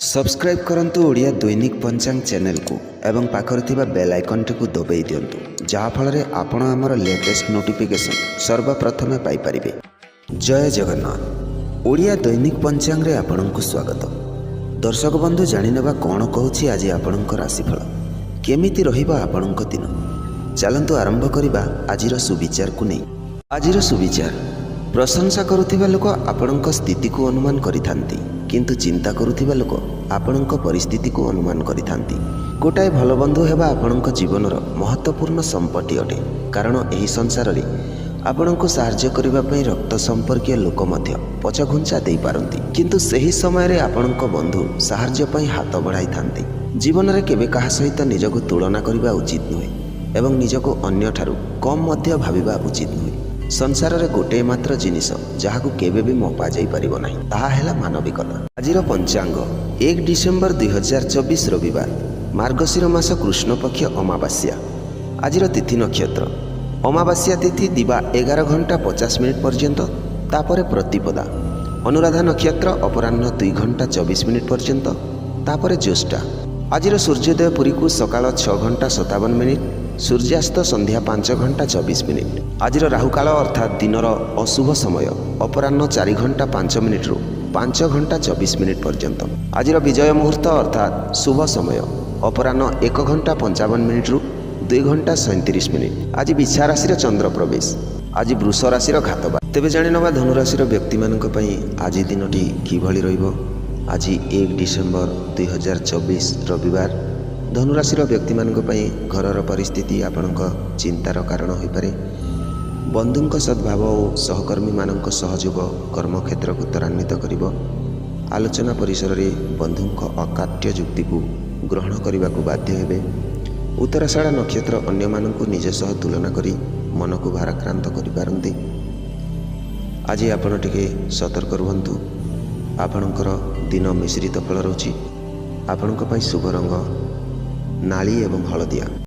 Subscribe करंतु ओडिया दैनिक पंचांग channel को एवं पाखर थिबा बेल आइकन टी को दबाई दियंतु जहा फल आपण आमर लेटेस्ट नोटिफिकेशन सर्वप्रथमे पाई परिबे। जय जगन्नाथ। ओडिया दैनिक पंचांग रे आपनकु स्वागत। दर्शक बंधु जानिनेबा कोन कहूछि आज आपनक राशिफल केमिति रहिबा आपनक दिन। चलंतु आरंभ करिबा आजिर सुविचार को नै। आजिर सुविचार प्रशंसा करुथिबा लोक आपनक स्थिति को अनुमान करिथांती किंतु चिंता करुथिबा लोक आपनक परिस्थिति को अनुमान करिथांती। गोटाए भल बंधु हेबा आपनक जीवनर महत्वपूर्ण संपत्ति अटे कारण एही संसार रे आपनक सहाय्य करिबा पई रक्त संपर्कीय लोक मध्य पछघुंचा देई पारंती किंतु सही समय रे आपनक बंधु सहाय्य पई हाथ बढ़ाई थांती। जीवन रे केबे कहा सहित निजको तुलना करिबा उचित नुहे एवं निजको अन्य ठारू कम मध्य भाबिबा उचित नुहे। संसार रे गोटे मात्र जिनिस जहाकू केबे भी मपा जाई परिबो नाही ताहा हेला मानविकता। आजिर पंचांग 1 डिसेम्बर 2024 रविवार मार्गशीर मास कृष्ण पक्ष अमावास्या। आजिर तिथि नक्षत्र अमावास्या तिथि दिवा 11 घंटा 50 मिनिट पर्यंत तापरे प्रतिपदा। अनुराधा नक्षत्र अपराह्न 2 घंटा 24 मिनिट पर्यंत तापरे ज्येष्ठा। आजिर सूर्योदय पुरी को सकाळ 6 घंटा 57 मिनिट सूर्यास्त संध्या 5 घंटा 24 मिनिट। आजिर राहुकाल अर्थात दिनर अशुभ समय अपराह्न 4 घंटा 5 मिनिट रु 5 घंटा 24 मिनिट पर्यंत। आजिर विजय मुहूर्त अर्थात शुभ समय अपराह्न 1 घंटा 55 मिनिट रु 2 घंटा 37 मिनिट। आज बिछा राशि चंद्र प्रवेश। आज वृष राशि घातबा। तेबे जानि नबा धनु राशि व्यक्ति मानक पई आज दिनटी किभଳି रहिबो। आज 1 डिसेम्बर 2024 रविवार धनुराशि व्यक्ति मानक पई घरर परिस्थिति आपणक चिंतार कारण होई पारे। बंधुंक सद्भाव और सहकर्मी मानक सहयोग कर्मक्षेत्र को त्वरान्वित करिबो। आलोचना परिसर रे बंधुंक अकाट्य युक्ति को ग्रहण करने को बाध्य हेबे। उत्तराषाढ़ नक्षत्र अन्य मानक निज सह तुलना करी मन को भाराक्रांत करि पारंती। आज आपण टिके सतर्क रुहंतु। आपणकर दिन मिश्रित फल रहउछि। आपणक पई शुभ रंग नाली एवं हलदिया।